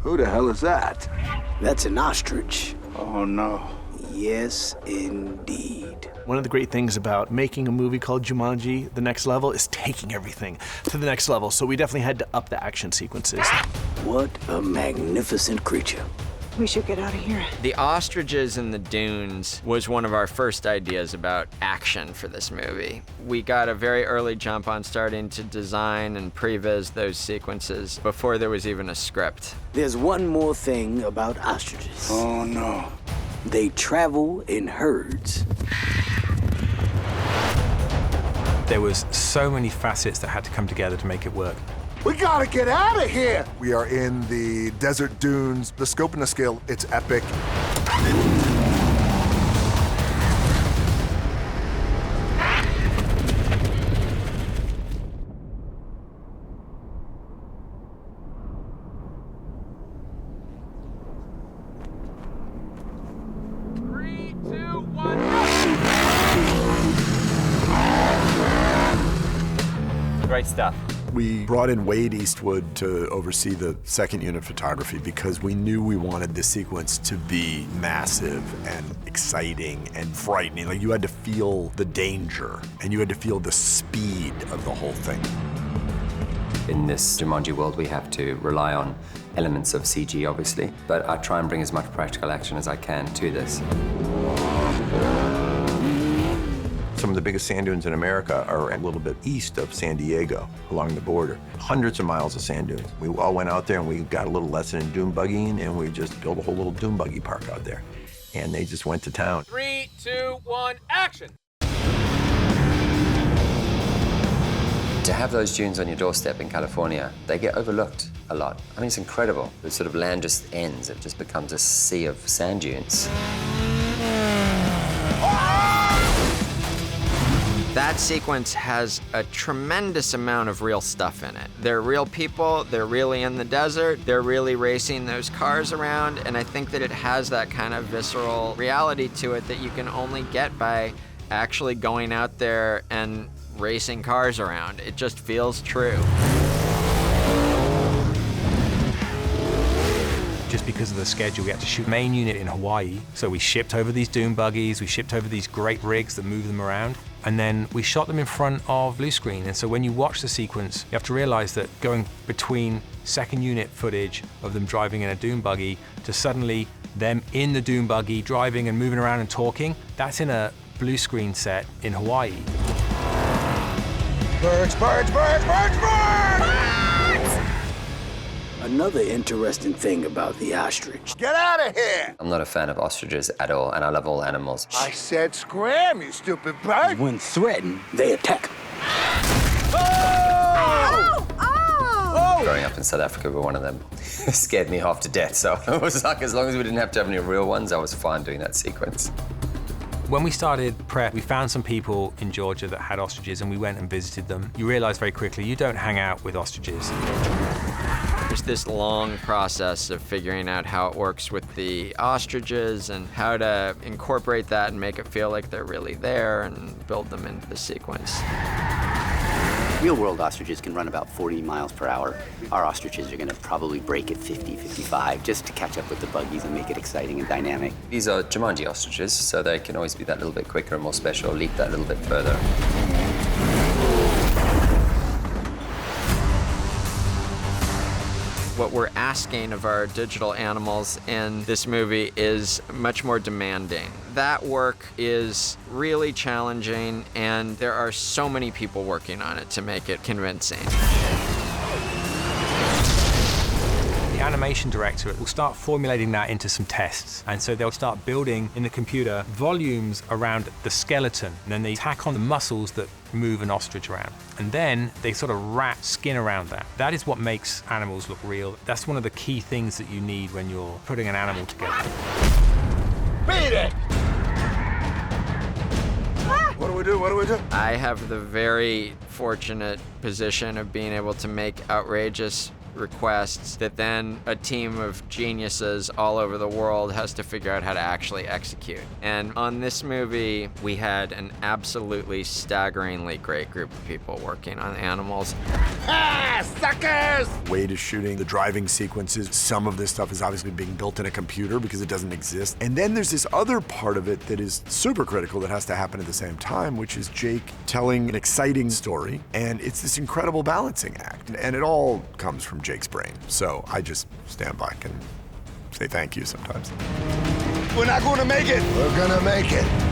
Who the hell is that? That's an ostrich. Oh, no. Yes, indeed. One of the great things about making a movie called Jumanji, The Next Level, is taking everything to the next level. So we definitely had to up the action sequences. What a magnificent creature. We should get out of here. The ostriches in the dunes was one of our first ideas about action for this movie. We got a very early jump on starting to design and previs those sequences before there was even a script. There's one more thing about ostriches. Oh, no. They travel in herds. There was so many facets that had to come together to make it work. We gotta get out of here! We are in the desert dunes. The scope and the scale, it's epic. Great stuff. We brought in Wade Eastwood to oversee the second unit photography because we knew we wanted this sequence to be massive and exciting and frightening. Like, you had to feel the danger and you had to feel the speed of the whole thing. In this Jumanji world, we have to rely on elements of CG, obviously, but I try and bring as much practical action as I can to this. Some of the biggest sand dunes in America are a little bit east of San Diego, along the border. Hundreds of miles of sand dunes. We all went out there and we got a little lesson in dune buggying, and we just built a whole little dune buggy park out there. And they just went to town. 3, 2, 1, action! To have those dunes on your doorstep in California, they get overlooked a lot. I mean, it's incredible. The sort of land just ends. It just becomes a sea of sand dunes. That sequence has a tremendous amount of real stuff in it. They're real people, they're really in the desert, they're really racing those cars around, and I think that it has that kind of visceral reality to it that you can only get by actually going out there and racing cars around. It just feels true. Just because of the schedule, we had to shoot main unit in Hawaii. So we shipped over these dune buggies, we shipped over these great rigs that move them around, and then we shot them in front of blue screen. And so when you watch the sequence, you have to realize that going between second unit footage of them driving in a dune buggy to suddenly them in the dune buggy driving and moving around and talking, that's in a blue screen set in Hawaii. Birds, birds, birds, birds, birds! Another interesting thing about the ostrich. Get out of here! I'm not a fan of ostriches at all, and I love all animals. I said scram, you stupid bird! When threatened, they attack. Oh! Oh! Growing up in South Africa, we were one of them. It scared me half to death, so it was like, as long as we didn't have to have any real ones, I was fine doing that sequence. When we started prep, we found some people in Georgia that had ostriches, and we went and visited them. You realize very quickly, you don't hang out with ostriches. There's this long process of figuring out how it works with the ostriches and how to incorporate that and make it feel like they're really there and build them into the sequence. Real-world ostriches can run about 40 miles per hour. Our ostriches are going to probably break at 50, 55, just to catch up with the buggies and make it exciting and dynamic. These are Jumanji ostriches, so they can always be that little bit quicker and more special, leap that little bit further. What we're asking of our digital animals in this movie is much more demanding. That work is really challenging, and there are so many people working on it to make it convincing. The animation director will start formulating that into some tests. And so they'll start building in the computer volumes around the skeleton. And then they tack on the muscles that move an ostrich around. And then they sort of wrap skin around that. That is what makes animals look real. That's one of the key things that you need when you're putting an animal together. Beat it! What do we do? What do we do? I have the very fortunate position of being able to make outrageous requests that then a team of geniuses all over the world has to figure out how to actually execute. And on this movie, we had an absolutely staggeringly great group of people working on animals. Ah, suckers! Wade is shooting the driving sequences. Some of this stuff is obviously being built in a computer because it doesn't exist. And then there's this other part of it that is super critical that has to happen at the same time, which is Jake telling an exciting story. And it's this incredible balancing act. And it all comes from Jake's brain. So I just stand back and say thank you sometimes. We're not gonna make it. We're gonna make it.